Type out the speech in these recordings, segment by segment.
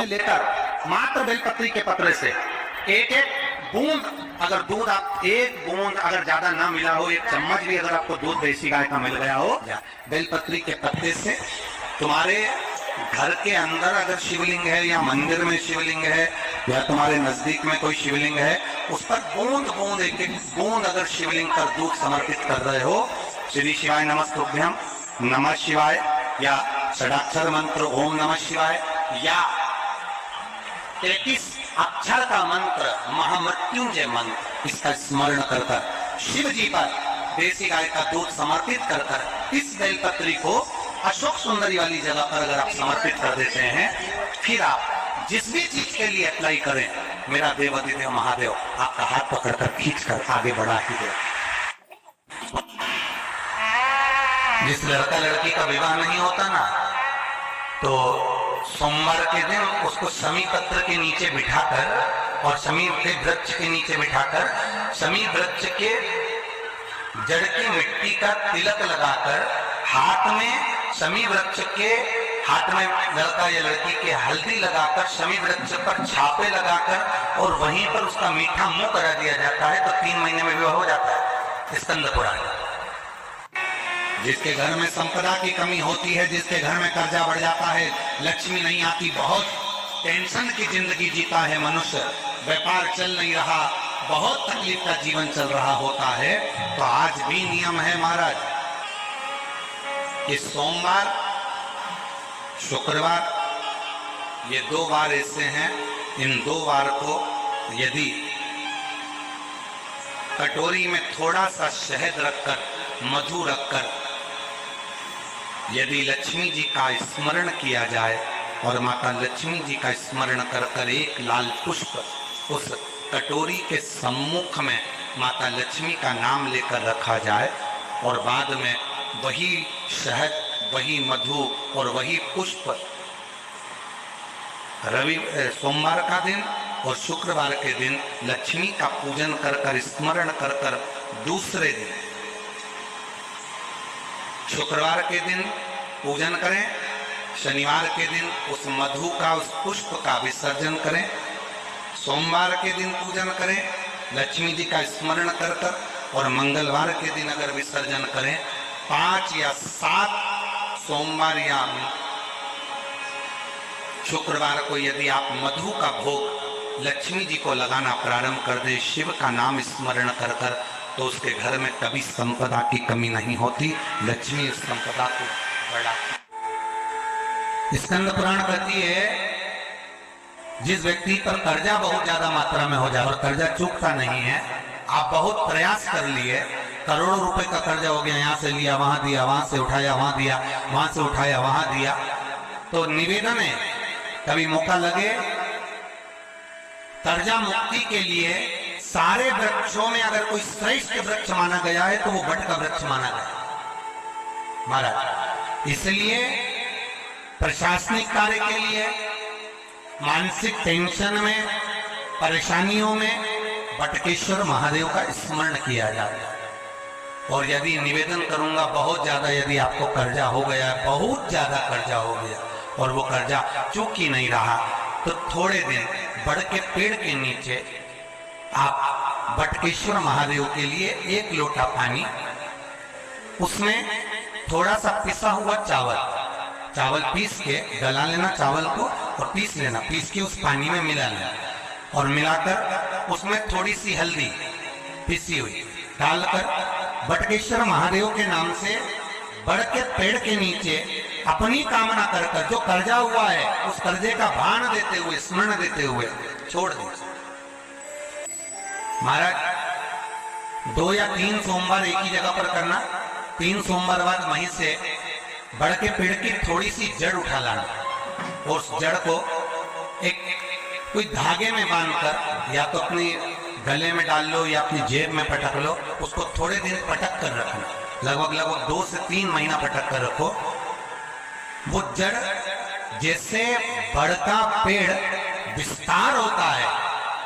लेकर मात्र बेलपत्री के पत्रे से एक एक बूंद, अगर दूध आप एक बूंद अगर ज्यादा ना मिला हो, एक चम्मच भी अगर आपको दूध देसी गाय का मिल गया हो, बेलपत्री के पत्ते से तुम्हारे घर के अंदर अगर शिवलिंग है या मंदिर में शिवलिंग है या तुम्हारे नजदीक में कोई शिवलिंग है, उस पर बूंद बूंद एक एक बूंद अगर शिवलिंग पर दूध समर्पित कर रहे हो, श्री शिवाय नमस्तुभ्यं, नमः शिवाय या षडाक्षर मंत्र ओम नमः शिवाय या 33 अक्षर का मंत्र महामृत्युंजय मंत्र, इसका स्मरण कर कर शिव जी पर देसी गाय का दूध समर्पित कर कर इस बेलपत्री को अशोक सुंदरी वाली जगह पर अगर आप समर्पित कर देते हैं, फिर आप जिस भी चीज के लिए अप्लाई करें, मेरा देवाधिदेव महादेव आपका हाथ पकड़कर खींचकर आगे बढ़ा ही दे। जिस लड़का लड़की का विवाह नहीं होता ना, तो सोमवार के दिन उसको शमी पत्र के नीचे बिठाकर और शमी के वृक्ष के नीचे बिठाकर शमी वृक्ष के जड़ की मिट्टी का तिलक लगाकर हाथ में शमी वृक्ष के हाथ में लड़का या लड़की के हल्दी लगाकर शमी वृक्ष पर छापे लगाकर और वहीं पर उसका मीठा मुंह करा दिया जाता है, तो 3 महीने में विवाह हो जाता है। स्कंद पुराण। जिसके घर में संपदा की कमी होती है, जिसके घर में कर्जा बढ़ जाता है, लक्ष्मी नहीं आती, बहुत टेंशन की जिंदगी जीता है मनुष्य, व्यापार चल नहीं रहा, बहुत तकलीफ का जीवन चल रहा होता है, तो आज भी नियम है महाराज कि सोमवार शुक्रवार ये 2 बार ऐसे हैं, इन 2 बार को यदि कटोरी में थोड़ा सा शहद रखकर मधु रखकर यदि लक्ष्मी जी का स्मरण किया जाए और माता लक्ष्मी जी का स्मरण कर कर एक लाल पुष्प उस कटोरी के सम्मुख में माता लक्ष्मी का नाम लेकर रखा जाए और बाद में वही शहद, वही मधु और वही पुष्प सोमवार का दिन और शुक्रवार के दिन लक्ष्मी का पूजन कर कर स्मरण कर कर दूसरे दिन शुक्रवार के दिन पूजन करें, शनिवार के दिन उस मधु का उस पुष्प का विसर्जन करें, सोमवार के दिन पूजन करें लक्ष्मी जी का स्मरण कर कर और मंगलवार के दिन अगर विसर्जन करें, 5 या 7 सोमवार या शुक्रवार को यदि आप मधु का भोग लक्ष्मी जी को लगाना प्रारंभ कर दे, शिव का नाम स्मरण कर कर, तो उसके घर में कभी संपदा की कमी नहीं होती, लक्ष्मी उस संपदा को बढ़ाती। स्कंद पुराण कहती है जिस व्यक्ति पर कर्जा बहुत ज्यादा मात्रा में हो जाए और कर्जा चूकता नहीं है, आप बहुत प्रयास कर लिए, करोड़ों रुपए का कर्जा हो गया, यहाँ से लिया वहां दिया, वहां से उठाया वहां दिया, वहां से उठाया वहां दिया, तो निवेदन है कभी मौका लगे कर्जा मुक्ति के लिए सारे वृक्षों में अगर कोई श्रेष्ठ वृक्ष माना गया है तो वो वट का वृक्ष माना गया महाराज। इसलिए प्रशासनिक कार्य के लिए, मानसिक टेंशन में, परेशानियों में बटकेश्वर महादेव का स्मरण किया जाता है। और यदि निवेदन करूंगा बहुत ज्यादा, यदि आपको कर्जा हो गया, बहुत ज्यादा कर्जा हो गया और वो कर्जा चूक ही नहीं रहा, तो थोड़े दिन बड़ के पेड़ के नीचे आप बटकेश्वर महादेव के लिए 1 लोटा पानी, उसमें थोड़ा सा पिसा हुआ चावल पीस के गला लेना, चावल को और पीस लेना, पीस के उस पानी में मिला लेना और मिलाकर उसमें थोड़ी सी हल्दी पिसी हुई डालकर बटकेश्वर महादेव के नाम से बड़ के पेड़ के नीचे अपनी कामना कर कर जो कर्जा हुआ है उस कर्जे का भान देते हुए, स्मरण देते हुए छोड़ दीजिए महाराज। 2 या 3 सोमवार एक ही जगह पर करना, 3 सोमवार बाद वहीं से बड़ के पेड़ की थोड़ी सी जड़ उठा लाना और उस जड़ को एक कोई धागे में बांधकर या तो अपनी गले में डाल लो या अपनी जेब में पटक लो, उसको थोड़े दिन पटक कर रखना, लगभग 2 से 3 महीना पटक कर रखो। वो जड़ जैसे बड़ का पेड़ विस्तार होता है,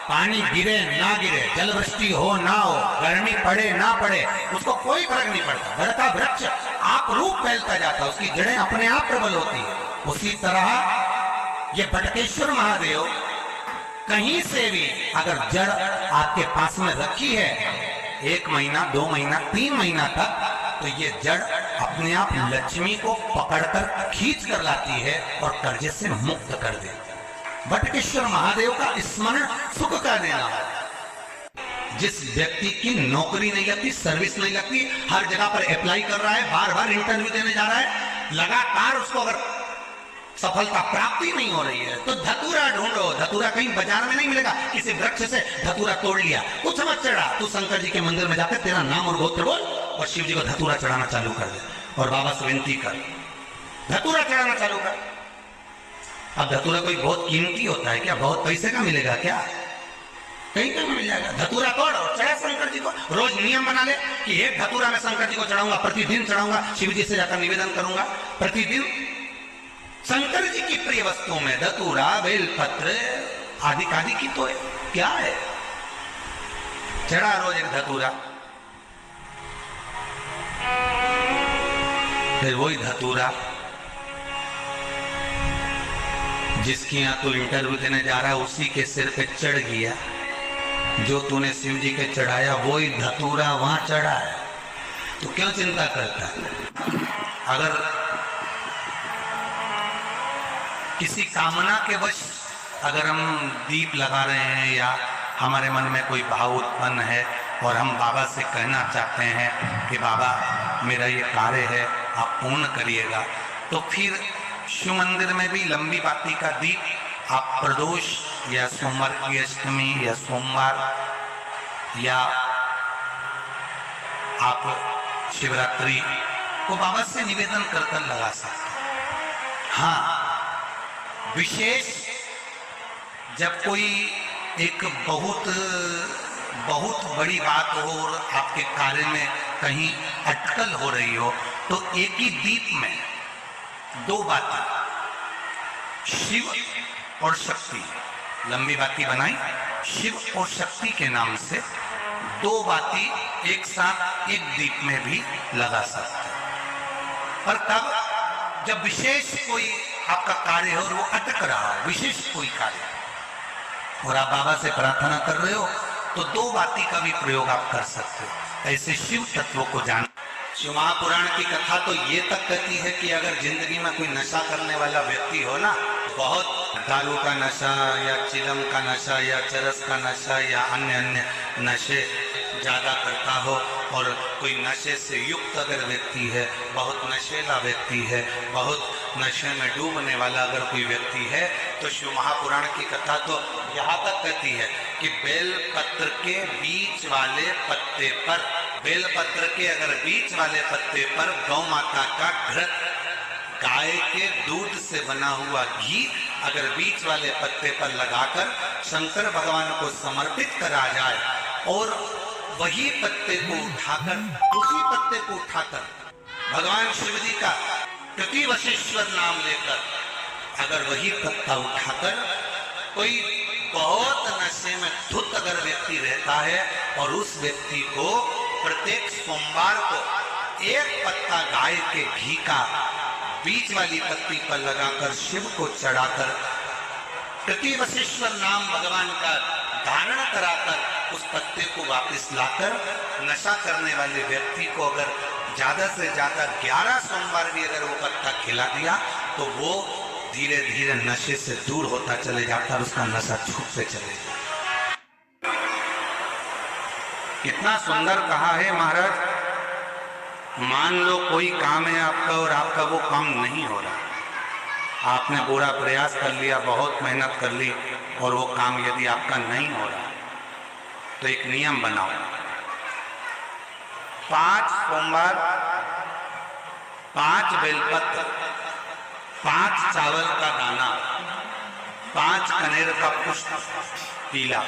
पानी गिरे ना गिरे, जल वृष्टि हो ना हो, गर्मी पड़े ना पड़े, उसको कोई फर्क नहीं पड़ता, बड़ का वृक्ष आप रूप फैलता जाता है, उसकी जड़ें अपने आप प्रबल होती है। उसी तरह ये बटकेश्वर महादेव कहीं से भी अगर जड़ आपके पास में रखी है 1 महीना 2 महीना 3 महीना तक, तो ये जड़ अपने आप लक्ष्मी को पकड़कर खींच कर लाती है और कर्जे से मुक्त कर देती। बटकेश्वर महादेव का स्मरण सुख का देना है। जिस व्यक्ति की नौकरी नहीं लगती, सर्विस नहीं लगती, हर जगह पर अप्लाई कर रहा है, बार बार इंटरव्यू देने जा रहा है, लगातार उसको अगर सफलता प्राप्ति नहीं हो रही है, तो धतूरा ढूंढो। धतूरा कहीं बाजार में नहीं मिलेगा, किसी वृक्ष से धतूरा तोड़ लिया, कुछ समझ चढ़ा, तू शंकर जी के मंदिर में जाकर तेरा नाम और गोत्र बोल और शिव जी को धतूरा चढ़ाना चालू कर दे और बाबा से विनती कर, धतूरा चढ़ाना चालू कर। अब धतूरा कोई बहुत कीमती होता है क्या? बहुत पैसे का मिलेगा क्या? कहीं का मिल जाएगा। धतूरा तोड़ और चढ़ा शंकर जी को। रोज नियम बना ले कि एक धतूरा मैं शंकर जी को चढ़ाऊंगा, प्रतिदिन चढ़ाऊंगा, शिव जी से जाकर निवेदन करूंगा प्रतिदिन। शंकर जी की प्रिय वस्तुओं में धतूरा, बेलपत्र आदि की तो क्या है? चढ़ा रोज एक धतूरा, फिर वही धतूरा जिसकी यहां तू इंटरव्यू देने जा रहा है उसी के सिर पे चढ़ गया। जो तूने शिव जी के चढ़ाया वही धतूरा वहां चढ़ा है, तो क्यों चिंता करता है? अगर किसी कामना के वश अगर हम दीप लगा रहे हैं या हमारे मन में कोई भाव उत्पन्न है और हम बाबा से कहना चाहते हैं कि बाबा मेरा ये कार्य है आप पूर्ण करिएगा, तो फिर शिव मंदिर में भी लंबी बाती का दीप आप प्रदोष या सोमवार की अष्टमी या सोमवार या आप शिवरात्रि को बाबा से निवेदन कर लगा सकते हैं। हाँ, विशेष जब कोई एक बहुत बड़ी बात हो और आपके कार्य में कहीं अटकल हो रही हो, तो एक ही दीप में 2 बातें, शिव और शक्ति, लंबी बाती बनाई, शिव और शक्ति के नाम से 2 बाती एक साथ एक दीप में भी लगा सकते हैं। पर तब जब विशेष कोई आपका कार्य हो और वो अटक रहा हो, विशेष कोई कार्य, और आप बाबा से प्रार्थना कर रहे हो, तो 2 बाती का भी प्रयोग आप कर सकते हो। ऐसे शिव तत्वों को जान। शिव महापुराण की कथा तो ये तक कहती है कि अगर जिंदगी में कोई नशा करने वाला व्यक्ति हो ना, बहुत दारू का नशा या चिलम का नशा या चरस का नशा या अन्य नशे ज्यादा करता हो, और कोई नशे से युक्त अगर व्यक्ति है, बहुत नशेला व्यक्ति है, बहुत नशे में डूबने वाला अगर कोई व्यक्ति है, तो शिव महापुराण की कथा तो यहाँ तक कहती है कि बेलपत्र के बीच वाले पत्ते पर, बेलपत्र के अगर बीच वाले पत्ते पर गौ माता का घृत, गाय के दूध से बना हुआ घी अगर बीच वाले पत्ते पर लगाकर शंकर भगवान को समर्पित करा जाए और वही पत्ते को उठाकर, उसी पत्ते को उठाकर भगवान शिव जी का प्रतिवशेश्वर नाम लेकर अगर वही पत्ता उठाकर कोई बहुत नशे में धुत अगर व्यक्ति रहता है और उस व्यक्ति को प्रत्येक सोमवार को एक पत्ता गाय के घी का बीच वाली पत्ती पर लगाकर शिव को चढ़ाकर प्रतिवशेश्वर नाम भगवान का धारण कराकर उस पत्ते को वापस लाकर नशा करने वाले व्यक्ति को अगर ज्यादा से ज्यादा 11 सोमवार भी अगर वो पत्ता खिला दिया, तो वो धीरे धीरे नशे से दूर होता चले जाता और उसका नशा छूटते चले जाता। कितना सुंदर कहा है महाराज। मान लो कोई काम है आपका और आपका वो काम नहीं हो रहा, आपने पूरा प्रयास कर लिया, बहुत मेहनत कर ली, और वो काम यदि आपका नहीं हो रहा, तो एक नियम बनाओ, 5 सोमवार, 5 बेलपत्र, 5 चावल का दाना, 5 कनेर का पुष्प पीला,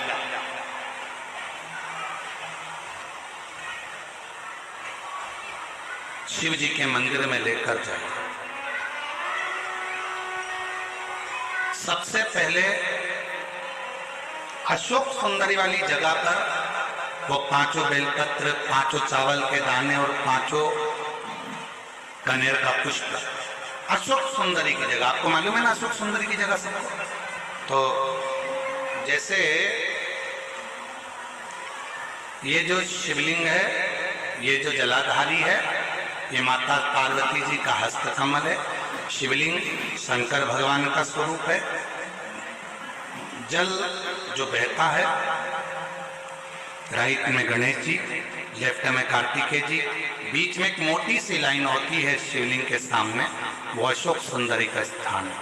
शिव जी के मंदिर में लेकर जाए। सबसे पहले अशोक सुंदरी वाली जगह पर वो 5 बेलपत्र, 5 चावल के दाने और 5 कनेर का पुष्प अशोक सुंदरी की जगह, आपको मालूम है ना अशोक सुंदरी की जगह से? तो जैसे ये जो शिवलिंग है, ये जो जलाधारी है, ये माता पार्वती जी का हस्तकमल है। शिवलिंग शंकर भगवान का स्वरूप है। जल जो बहता है, राइट में गणेश जी, लेफ्ट में कार्तिकेय जी, बीच में एक मोटी सी लाइन होती है शिवलिंग के सामने, वो अशोक सुंदरी का स्थान है।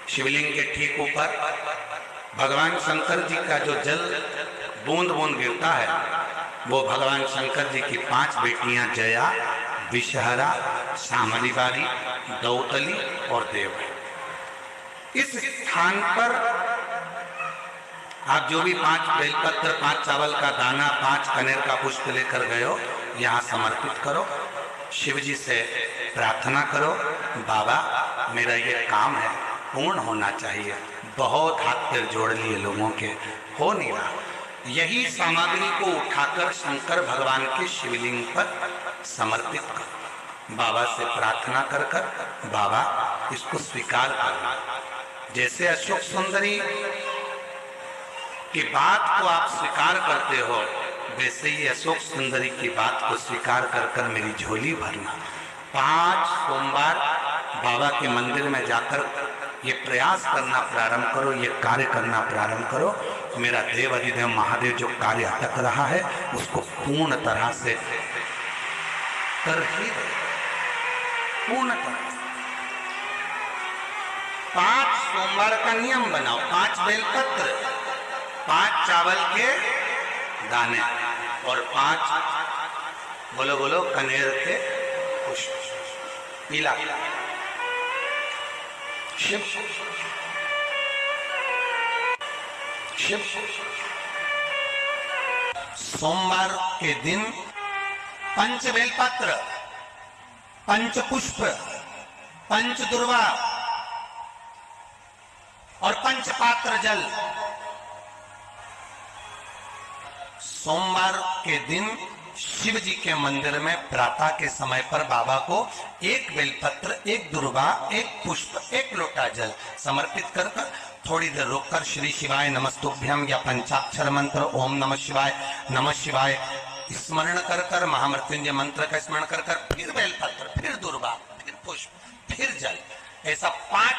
शिवलिंग के ठीक ऊपर भगवान शंकर जी का जो जल बूंद बूंद गिरता है, वो भगवान शंकर जी की 5 बेटियां जया, विषहरा, शामलीबारी, दौतली और देव। इस स्थान पर आप जो भी 5 बेलपत्र, 5 चावल का दाना, 5 कनेर का पुष्प लेकर गए हो, यहाँ समर्पित करो। शिव जी से प्रार्थना करो, बाबा मेरा ये काम है पूर्ण होना चाहिए। बहुत हाथ पैर जोड़ लिए लोगों के, हो नहीं रहा। यही सामग्री को उठाकर शंकर भगवान के शिवलिंग पर समर्पित करो। बाबा से प्रार्थना कर कर बाबा इसको स्वीकार करना। जैसे अशोक सुंदरी की बात को आप स्वीकार करते हो, वैसे ही अशोक सुंदरी की बात को स्वीकार कर कर मेरी झोली भरना। 5 सोमवार बाबा के मंदिर में जाकर ये प्रयास करना प्रारंभ करो, ये कार्य करना प्रारंभ करो। मेरा देव अधिदेव महादेव जो कार्य अटक रहा है उसको पूर्ण तरह से कर ही दे, पूर्ण तरह। 5 सोमवार का नियम बनाओ, 5 बेलपत्र, 5 चावल के दाने और 5 बोलो बोलो कनेर के पुष्प, पीला शिव शिव। सोमवार के दिन 5 बेलपत्र, 5 पुष्प, 5 दुर्वा और 5 पात्र जल। सोमवार के दिन शिव जी के मंदिर में प्रातः के समय पर बाबा को 1 बेलपत्र, 1 दुर्वा, 1 पुष्प, 1 लोटा जल समर्पित कर कर थोड़ी देर रोककर श्री शिवाय नमस्तुभ्यम या पंचाक्षर मंत्र ओम नमः शिवाय स्मरण कर कर, महामृत्युंजय मंत्र का स्मरण कर कर, फिर बेलपत्र, फिर दुर्वा, फिर पुष्प, फिर जल। ऐसा 5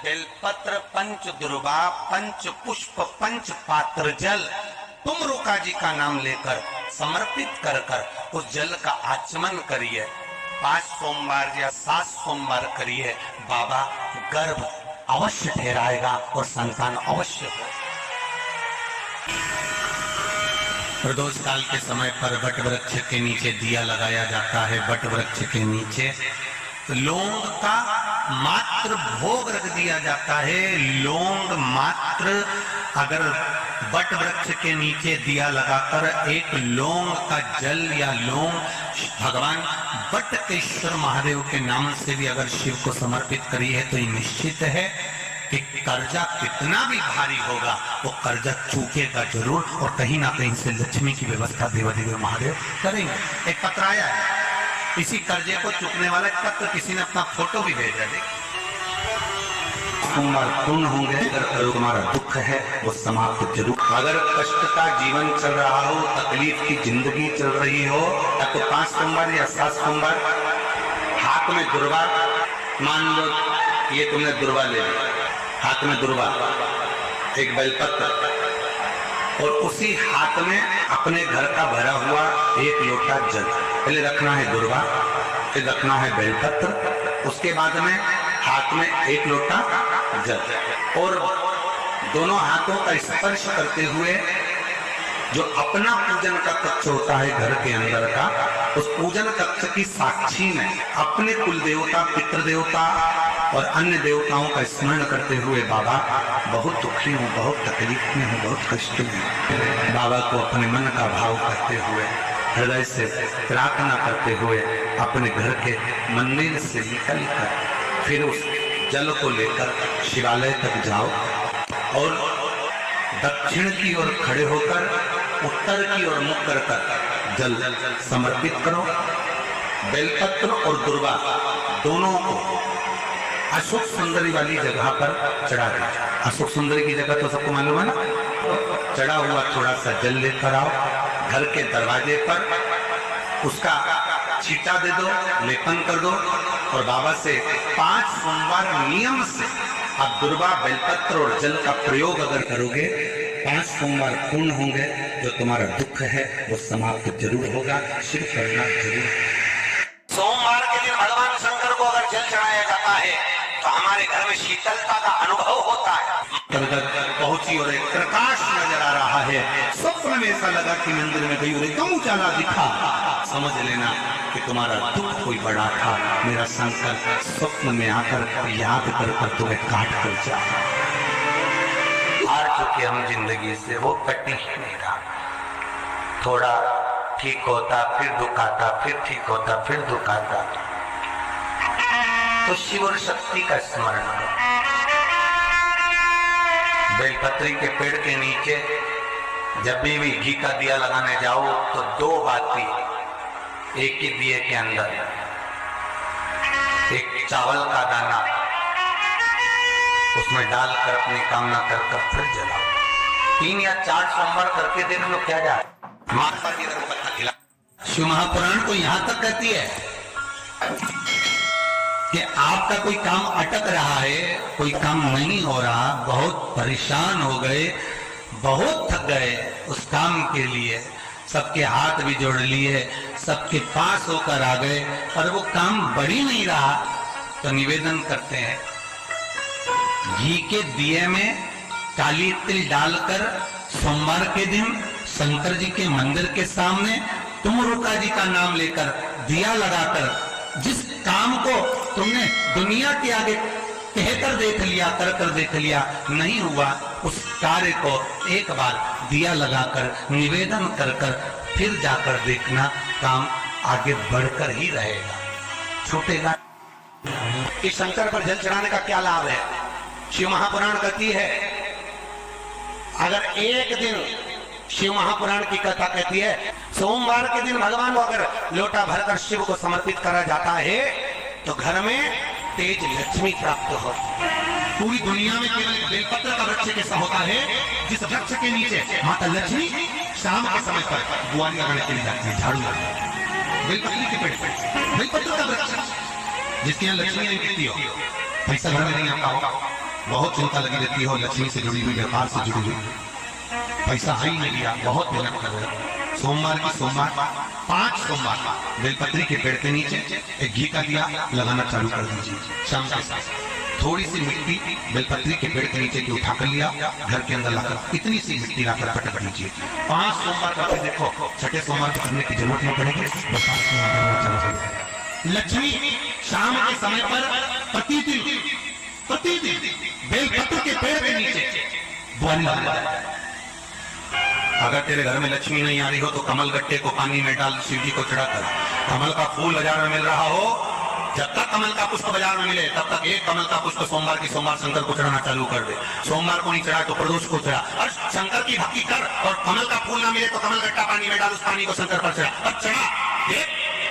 बेलपत्र, 5 दुर्वा, 5 पुष्प, 5 पात्र जल तुम रुका जी का नाम लेकर समर्पित कर कर उस जल का आचमन करिए। 5 सोमवार या 7 सोमवार करिए, बाबा गर्भ अवश्य ठहराएगा और संतान अवश्य हो। प्रदोष काल के समय पर वट वृक्ष के नीचे दिया लगाया जाता है। वट वृक्ष के नीचे लौंग का मात्र भोग रख दिया जाता है। लौंग मात्र, अगर वट वृक्ष के नीचे दिया लगाकर 1 लौंग का जल या लौंग भगवान वटकेश्वर महादेव के नाम से भी अगर शिव को समर्पित करी है, तो ये निश्चित है कि कर्जा कितना भी भारी होगा वो कर्जा चूकेगा जरूर, और कहीं ना कहीं से लक्ष्मी की व्यवस्था देवाधिदेव महादेव करेंगे। एक पत्र आया है, इसी कर्जे को चुकने वाला पत्र किसी ने अपना फोटो भी भेजा है। सोमवार पूर्ण होंगे, अगर तुम्हारा दुख है वो समाप्त जरूर। अगर कष्ट का जीवन चल रहा हो, तकलीफ की जिंदगी चल रही हो, तो 5 सोमवार या 7 सोमवार हाथ में दुर्वा, मान लो ये तुमने दुर्वा ले ली, हाथ में दुर्वा, 1 बेलपत्र, और उसी हाथ में अपने घर का भरा हुआ 1 लोटा जल। पहले रखना है दुर्वा, फिर रखना है बेलपत्र, उसके बाद में हाथ में 1 लोटा जल, और दोनों हाथों का स्पर्श करते हुए जो अपना पूजन का कक्ष होता है घर के अंदर का, उस पूजन कक्ष की साक्षी में अपने कुल देवता, पितृ देवता और अन्य देवताओं का स्मरण करते हुए, बाबा बहुत दुखी हूँ, बहुत तकलीफ में हूँ, बहुत कष्ट में हूँ, बाबा को अपने मन का भाव करते हुए, हृदय से प्रार्थना करते हुए अपने घर के मंदिर से निकल कर फिर उस जल को लेकर शिवालय तक जाओ और दक्षिण की ओर खड़े होकर उत्तर की ओर मुख कर जल समर्पित करो। बेलपत्र और दुर्वा दोनों को अशोक सुंदरी वाली जगह पर चढ़ा दीजिए। अशोक सुंदरी की जगह तो सबको मालूम है ना। चढ़ा हुआ थोड़ा सा जल लेकर आओ, घर के दरवाजे पर उसका छींटा दे दो, लेपन कर दो और बाबा से 5 सोमवार नियम से आप दुर्वा बेलपत्र और जल का प्रयोग अगर करोगे, 5 सोमवार पूर्ण होंगे, जो तुम्हारा दुख है वो समाप्त जरूर होगा। शिव करना जरूर। सोमवार के दिन भगवान शंकर को अगर जल चढ़ाया जाता है तो हमारे घर में शीतलता का अनुभव होता है। पहुंची और एक प्रकाश नजर आ रहा है। स्वप्न में ऐसा लगा कि मंदिर में गई और एकदम उजाला दिखा। समझ लेना कि तुम्हारा दुख कोई बड़ा था। मेरा शंकर स्वप्न में आकर याद कर तुम्हें काट कर जा। हार चुके हम जिंदगी से, वो कटी ही नहीं रहा। थोड़ा ठीक होता फिर दुख आता, फिर ठीक होता फिर दुख आता। तो शिव और शक्ति का स्मरण करो। बेलपत्री के पेड़ के नीचे जब भी घी का दिया लगाने जाओ तो 2 बाती एक ही दिए के अंदर, एक चावल का दाना उसमें डालकर अपनी कामना कर फिर जलाओ। 3 या 4 सोमवार करके देख लो क्या जा। माता की पत्ता खिला। शिव महापुराण को यहां तक कहती है कि आपका कोई काम अटक रहा है, कोई काम नहीं हो रहा, बहुत परेशान हो गए, बहुत थक गए उस काम के लिए, सबके हाथ भी जोड़ लिए, सबके पास होकर आ गए और वो काम बढ़ ही नहीं रहा, तो निवेदन करते हैं घी के दिए में काली तिल डालकर सोमवार के दिन शंकर जी के मंदिर के सामने तुम रुका जी का नाम लेकर दिया लगाकर जिस काम को तुमने दुनिया के आगे कहकर देख लिया, कर देख लिया, नहीं हुआ, उस कार्य को एक बार दिया लगाकर निवेदन कर फिर जाकर देखना, काम आगे बढ़कर ही रहेगा, छूटेगा। कि शंकर पर जल चढ़ाने का क्या लाभ है? शिव महापुराण कहती है अगर एक दिन, शिव महापुराण की कथा कहती है सोमवार के दिन भगवान को अगर लोटा भरकर शिव को समर्पित करा जाता है तो घर में तेज लक्ष्मी प्राप्त होती है। पूरी दुनिया में केवल बेलपत्र का वृक्ष कैसा होता है जिस वृक्ष के नीचे माता लक्ष्मी शाम के समय पर बुआरी लगाने के लिए जाती है, झाड़ू लगाती है। बेलपत्री के पेड़ पर बेलपत्र का वृक्ष जिसके यहाँ लक्ष्मी नहीं टिकती हो, पैसा घर में नहीं आता होगा, बहुत चिंता लगी रहती हो, लक्ष्मी से जुड़ी हुई, व्यापार से जुड़ी हुई, पैसा ही नहीं लिया, बहुत मेहनत कर रहे हो। सोमवार की सोमवार 5 सोमवार बेलपत्री के पेड़ के नीचे एक घी का दिया लगाना चालू कर दीजिए। शाम के साथ थोड़ी सी मिट्टी बेलपत्री के पेड़ के नीचे की उठा कर लिया, घर के अंदर लाकर इतनी सी मिट्टी लाकर पटक दीजिए। 5 सोमवार करके देखो, छठे सोमवार को करने की जरूरत नहीं पड़ेगी। लक्ष्मी शाम के समय पर प्रतिदिन बेलपत्र के पेड़ के नीचे बुआरी लगाना। अगर तेरे घर में लक्ष्मी नहीं आ रही हो तो कमल गट्टे को पानी में डाल शिव जी को चढ़ाकर, कमल का फूल बाजार में मिल रहा हो, जब तक कमल का पुष्प बाजार में मिले तब तक एक कमल का पुष्प सोमवार की सोमवार शंकर को चढ़ाना चालू कर दे। सोमवार को नहीं चढ़ा तो प्रदोष को चढ़ा, और शंकर की भक्ति कर, और कमल का फूल ना मिले तो कमल गट्टा पानी में डाल, उस पानी को शंकर पर चढ़ा और चढ़ा।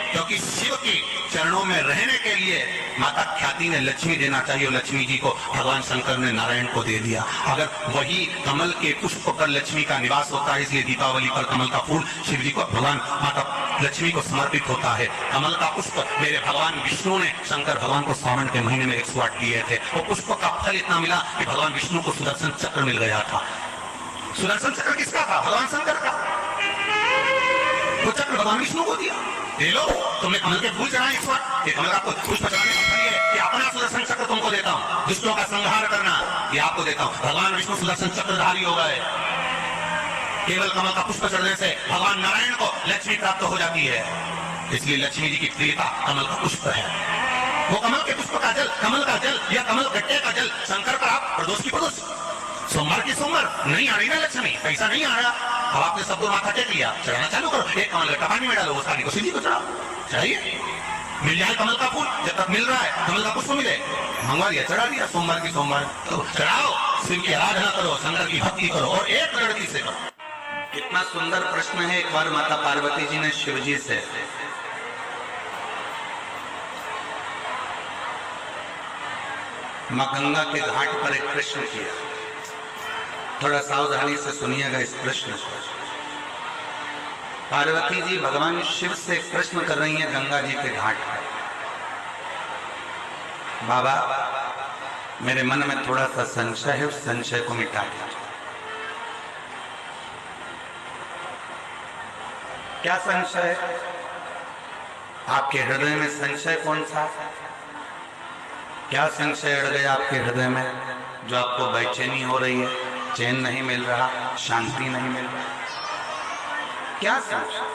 क्योंकि शिव के चरणों में रहने के लिए माता ख्याति ने लक्ष्मी देना चाहिए, लक्ष्मी जी को भगवान शंकर ने नारायण को दे दिया। अगर वही कमल के पुष्प पर लक्ष्मी का निवास होता है, इसलिए दीपावली पर कमल का फूल शिव जी को, भगवान माता लक्ष्मी को समर्पित होता है। कमल का पुष्प मेरे भगवान विष्णु ने शंकर भगवान को सावन के महीने में 108 दिए थे। वो पुष्प का फल इतना मिला कि भगवान विष्णु को सुदर्शन चक्र मिल गया था। सुदर्शन चक्र किसका था? भगवान शंकर का। वो चक्र भगवान विष्णु को दिया। ले लो, तुमने कमल के फूल चढ़ाए, इस बार ये कमल का पुष्प चढ़ाने का फल है कि अपना सुदर्शन चक्र तुमको देता हूँ, दुष्टों का संहार करना ये आपको देता हूँ। भगवान विष्णु सुदर्शन चक्रधारी हो गए। केवल कमल का पुष्प चढ़ने से भगवान नारायण को लक्ष्मी प्राप्त हो जाती है, इसलिए लक्ष्मी जी की प्रियता कमल का पुष्प है। वो कमल के पुष्प का जल, कमल का जल या कमल गट्टे का जल शंकर पर आप प्रदोष की प्रदोष, सोमवार की सोमवार नहीं आ रही ना लक्ष्मी, पैसा नहीं आ रहा, अब आपने सब दो माथा टेक लिया, चढ़ाना चालू करो। एक कमल गट्टा पानी में डालो, उस पानी को शिव जी को चढ़ाओ, चढ़ाइए, मिल जाए कमल का फूल। जब तक मिल रहा है कमल का पुष्प मिले, मंगवा दिया, चढ़ा दिया। सोमवार की सोमवार तो चढ़ाओ, शिव की आराधना करो, शंकर की भक्ति करो, और एक लड़की से करो। कितना सुंदर प्रश्न है। एक बार माता पार्वती जी ने शिव जी से मां गंगा के घाट पर एक प्रश्न किया। थोड़ा सावधानी से सुनिएगा इस प्रश्न को। पार्वती जी भगवान शिव से एक प्रश्न कर रही हैं गंगा जी के घाट पर। बाबा, मेरे मन में थोड़ा सा संशय है, उस संशय को मिटा दीजिए। क्या संशय है? आपके हृदय में संशय कौन सा? क्या संशय अड़ गया आपके हृदय में जो आपको बेचैनी हो रही है, चैन नहीं मिल रहा, शांति नहीं मिल रहा? क्या संशय?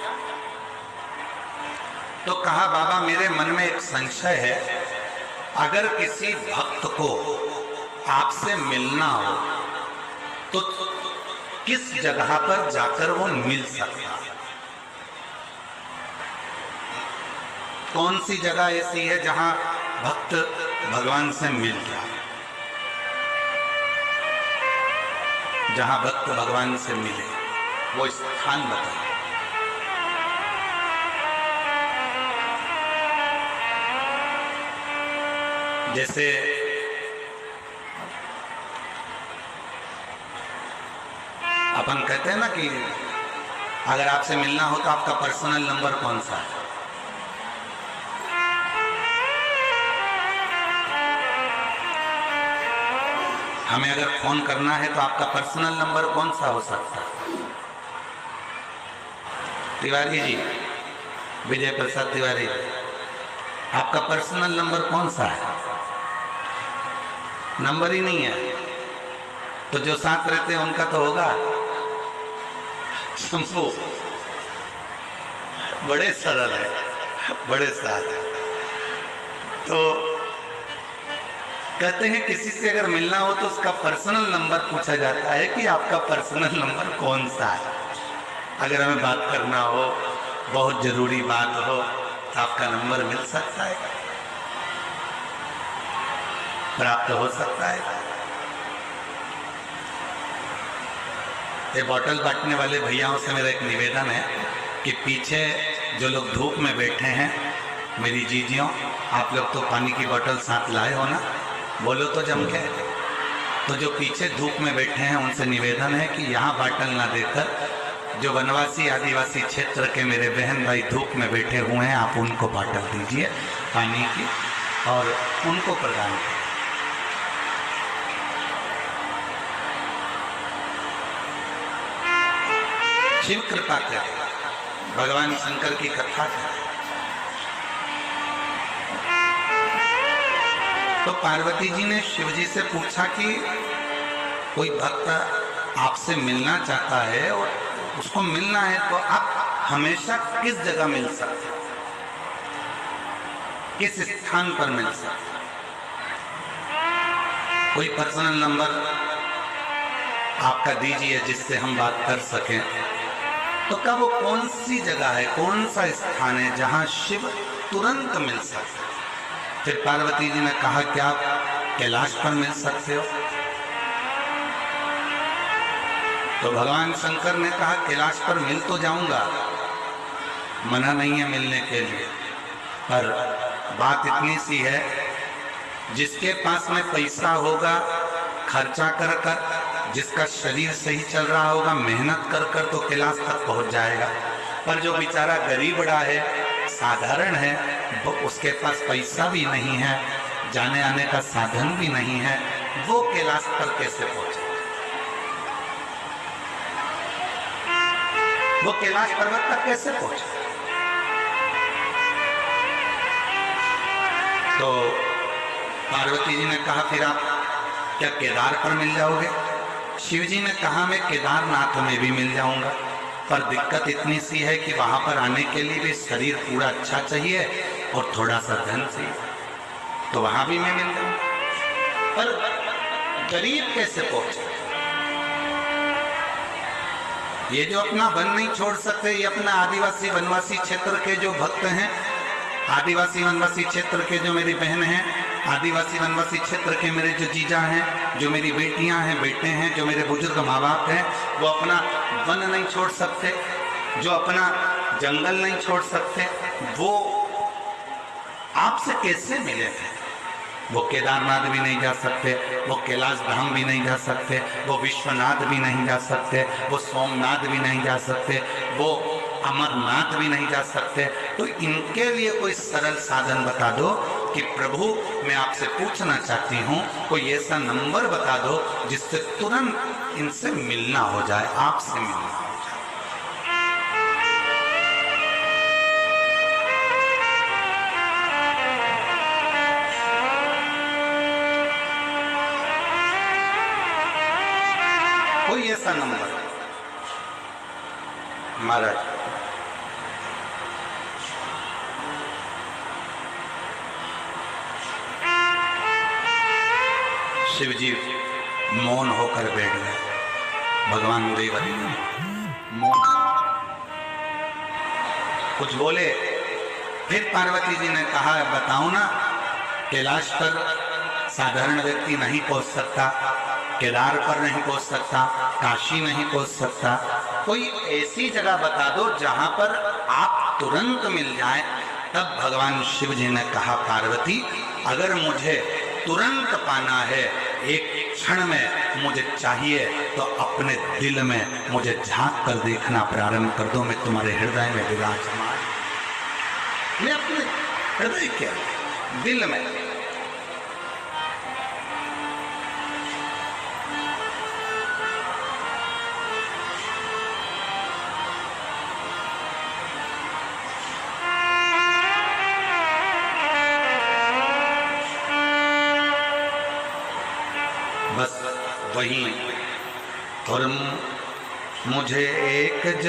तो कहा बाबा मेरे मन में एक संशय है, अगर किसी भक्त को आपसे मिलना हो तो किस जगह पर जाकर वो मिल सकता है? कौन सी जगह ऐसी है जहां भक्त भगवान से मिल जाए, जहां भक्त भगवान से मिले, वो स्थान बताए। जैसे अपन कहते हैं ना कि अगर आपसे मिलना हो तो आपका पर्सनल नंबर कौन सा है? हमें अगर फोन करना है तो आपका पर्सनल नंबर कौन सा हो सकता है? तिवारी जी, विजय प्रसाद तिवारी, आपका पर्सनल नंबर कौन सा है? नंबर ही नहीं है तो जो साथ रहते हैं उनका तो होगा। शंभू बड़े सरल है, बड़े साथ। तो कहते हैं किसी से अगर मिलना हो तो उसका पर्सनल नंबर पूछा जाता है कि आपका पर्सनल नंबर कौन सा है। अगर हमें बात करना हो, बहुत जरूरी बात हो, तो आपका नंबर मिल सकता है, प्राप्त हो सकता है। ये बोतल बांटने वाले भैयाओं से मेरा एक निवेदन है कि पीछे जो लोग धूप में बैठे हैं, मेरी जीजियों, आप लोग तो पानी की बोतल साथ लाए हो ना, बोलो तो जम के। तो जो पीछे धूप में बैठे हैं उनसे निवेदन है कि यहाँ बाटल ना देकर जो वनवासी आदिवासी क्षेत्र के मेरे बहन भाई धूप में बैठे हुए हैं, आप उनको बाटल दीजिए पानी की और उनको प्रदान करें। शिव कृपा करें, भगवान शंकर की कथा करें। तो पार्वती जी ने शिव जी से पूछा कि कोई भक्त आपसे मिलना चाहता है और उसको मिलना है तो आप हमेशा किस जगह मिल सकते हैं, किस स्थान पर मिल सकते हैं? कोई पर्सनल नंबर आपका दीजिए जिससे हम बात कर सकें। तो क्या वो कौन सी जगह है, कौन सा स्थान है जहां शिव तुरंत मिल सकते? फिर पार्वती जी ने कहा कि आप कैलाश पर मिल सकते हो। तो भगवान शंकर ने कहा कैलाश पर मिल तो जाऊंगा, मना नहीं है मिलने के लिए, पर बात इतनी सी है, जिसके पास में पैसा होगा खर्चा कर कर, जिसका शरीर सही चल रहा होगा मेहनत कर कर, तो कैलाश तक पहुंच जाएगा। पर जो बेचारा गरीब बड़ा है, साधारण है, वो उसके पास पैसा भी नहीं है, जाने आने का साधन भी नहीं है, वो कैलाश पर कैसे पहुंचे? वो कैलाश पर्वत तक कैसे पहुंचे? तो पार्वती जी ने कहा फिर आप क्या केदार पर मिल जाओगे? शिव जी ने कहा मैं केदारनाथ में भी मिल जाऊंगा, पर दिक्कत इतनी सी है कि वहां पर आने के लिए भी शरीर पूरा अच्छा चाहिए और थोड़ा सा धन चाहिए, तो वहां भी मैं मिल जाऊंगा। पर गरीब कैसे पहुंचे? ये जो अपना वन नहीं छोड़ सकते, ये अपना आदिवासी वनवासी क्षेत्र के जो भक्त हैं, आदिवासी वनवासी क्षेत्र के जो मेरी बहन हैं, आदिवासी वनवासी क्षेत्र के मेरे जो जीजा हैं, जो मेरी बेटियां हैं, बेटे हैं, जो मेरे बुजुर्ग माँ बाप हैं, वो अपना वन नहीं छोड़ सकते, जो अपना जंगल नहीं छोड़ सकते, वो आपसे कैसे मिले थे? वो केदारनाथ भी नहीं जा सकते, वो कैलाश धाम भी नहीं जा सकते, वो विश्वनाथ भी नहीं जा सकते, वो सोमनाथ भी नहीं जा सकते, वो अमरनाथ भी नहीं जा सकते। तो इनके लिए कोई सरल साधन बता दो कि प्रभु मैं आपसे पूछना चाहती हूँ, कोई ऐसा नंबर बता दो जिससे तुरंत इनसे मिलना हो जाए, आपसे मिलना हो जाए। कोई ऐसा नंबर महाराज? शिव जी मौन होकर बैठ गए। भगवान देवरी मौन, कुछ बोले। फिर पार्वती जी ने कहा बताओ ना, कैलाश पर साधारण व्यक्ति नहीं पहुंच सकता, केदार पर नहीं पहुंच सकता, काशी नहीं पहुंच सकता, कोई ऐसी जगह बता दो जहां पर आप तुरंत मिल जाए। तब भगवान शिव जी ने कहा पार्वती अगर मुझे तुरंत पाना है, एक क्षण में मुझे चाहिए, तो अपने दिल में मुझे झांक कर देखना प्रारंभ कर दो। मैं तुम्हारे हृदय में विराजमान, मैं अपने हृदय के दिल में। बस वही, और मुझे एक